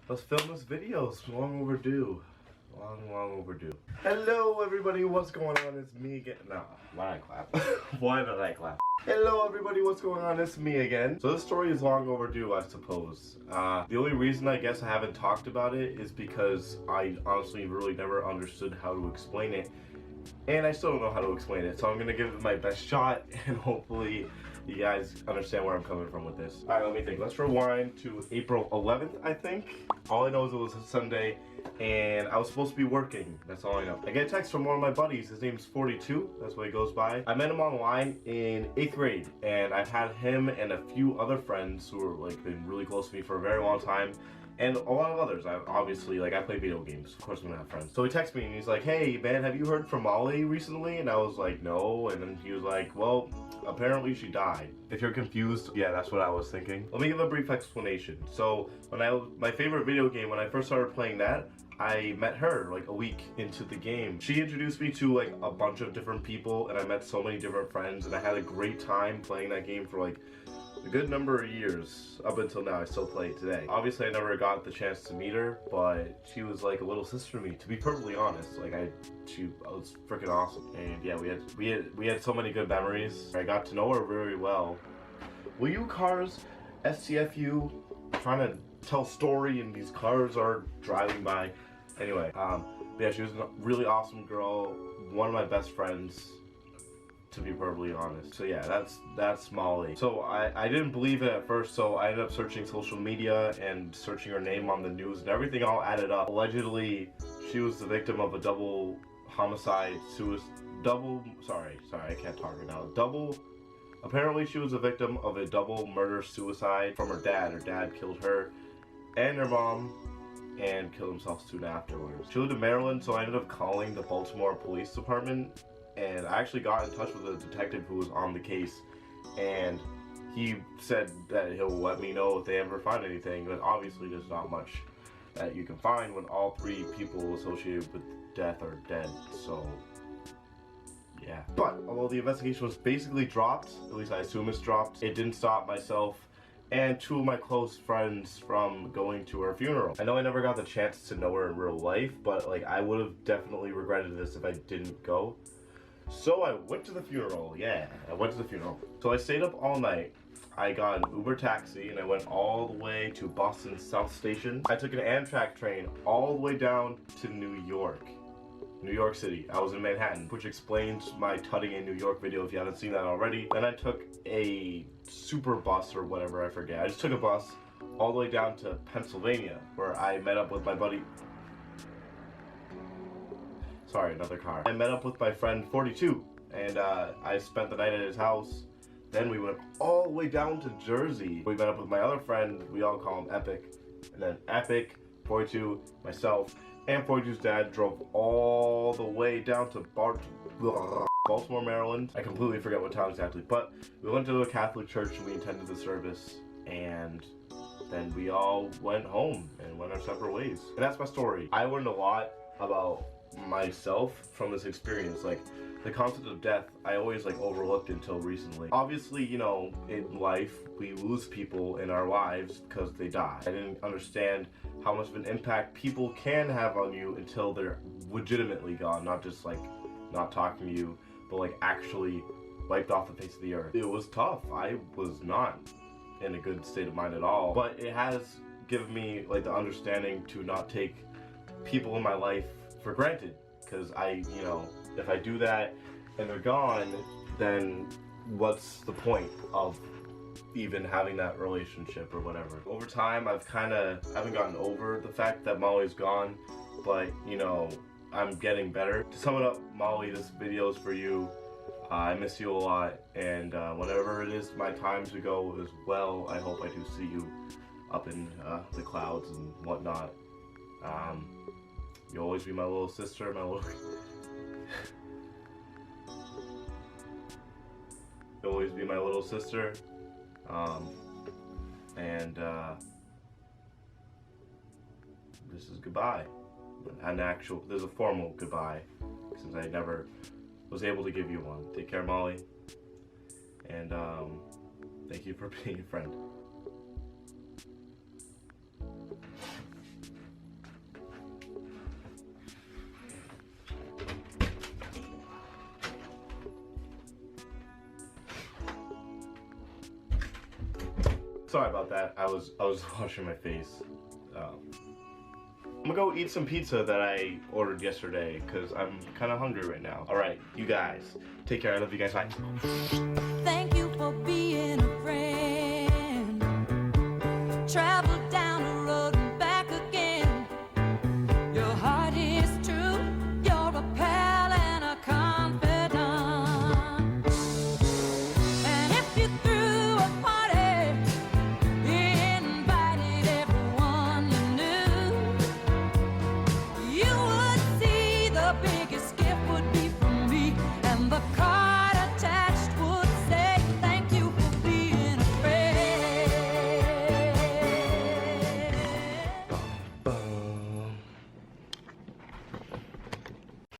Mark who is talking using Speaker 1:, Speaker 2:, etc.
Speaker 1: let's film this video. It's long overdue. Long overdue. Hello everybody, what's going on? It's me again. No, why did I clap? Why did I clap? Hello everybody, what's going on? It's me again. So this story is long overdue, I suppose. The only reason I guess I haven't talked about it is because I honestly really never understood how to explain it. And I still don't know how to explain it, so I'm gonna give it my best shot, and hopefully you guys understand where I'm coming from with this. Alright, let me think. Let's rewind to April 11th, I think. All I know is it was a Sunday, and I was supposed to be working. That's all I know. I get a text from one of my buddies. His name's 42. That's what he goes by. I met him online in 8th grade, and I've had him and a few other friends who are like been really close to me for a very long time. And a lot of others. I obviously, like, I play video games. Of course I'm gonna have friends. So he texts me and he's like, hey man, have you heard from Molly recently? And I was like, no. And then he was like, well, apparently she died. If you're confused, yeah, that's what I was thinking. Let me give a brief explanation. So when my favorite video game, when I first started playing that, I met her like a week into the game. She introduced me to like a bunch of different people, and I met so many different friends, and I had a great time playing that game for like a good number of years. Up until now, I still play it today. Obviously I never got the chance to meet her, but she was like a little sister to me, to be perfectly honest. Like she was freaking awesome. And yeah, we had so many good memories. I got to know her very well. Will you cars STFU trying to tell story and these cars are driving by? Anyway, but yeah, she was a really awesome girl, one of my best friends, to be perfectly honest. So yeah, that's Molly. So I didn't believe it at first, so I ended up searching social media and searching her name on the news, and everything all added up. Allegedly, she was the victim of a double homicide, sorry, I can't talk right now. Apparently she was a victim of a double murder-suicide from her dad. Her dad killed her and her mom and killed himself soon afterwards. She lived in Maryland, so I ended up calling the Baltimore Police Department, and I actually got in touch with a detective who was on the case, and he said that he'll let me know if they ever find anything, but obviously there's not much that you can find when all three people associated with death are dead, so yeah. But although the investigation was basically dropped, at least I assume it's dropped, it didn't stop myself and two of my close friends from going to her funeral. I know I never got the chance to know her in real life, but like I would have definitely regretted this if I didn't go. So I went to the funeral. Yeah, I went to the funeral. So I stayed up all night. I got an Uber taxi and I went all the way to Boston South Station. I took an Amtrak train all the way down to New York City. I was in Manhattan, which explains my tutting in New York video if you haven't seen that already. Then I took a super bus or whatever, I forget. I just took a bus all the way down to Pennsylvania, where I met up with my buddy. Sorry, another car. I met up with my friend 42, and I spent the night at his house. Then we went all the way down to Jersey. We met up with my other friend, we all call him Epic. And then Epic, 42, myself, and 42's dad drove all the way down to Baltimore, Maryland. I completely forget what town exactly, but we went to a Catholic church and we attended the service, and then we all went home and went our separate ways. And that's my story. I learned a lot about myself from this experience. Like the concept of death, I always like overlooked until recently. Obviously, you know, in life we lose people in our lives because they die. I didn't understand how much of an impact people can have on you until they're legitimately gone, not just like not talking to you, but like actually wiped off the face of the earth. It was tough. I was not in a good state of mind at all, but it has given me like the understanding to not take people in my life for granted, because you know, if I do that and they're gone, then what's the point of even having that relationship or whatever. Over time, I haven't gotten over the fact that Molly's gone, but you know, I'm getting better. To sum it up, Molly, this video is for you. I miss you a lot, and whenever it is my time to go as well, I hope I do see you up in the clouds and whatnot. You'll always be my little sister, You'll always be my little sister. This is goodbye. There's a formal goodbye, since I never was able to give you one. Take care, Molly. And thank you for being a friend. Sorry about that. I was washing my face. I'm gonna go eat some pizza that I ordered yesterday because I'm kind of hungry right now. All right, you guys, take care. I love you guys. Bye.
Speaker 2: Thank you for being a friend. Travel down the road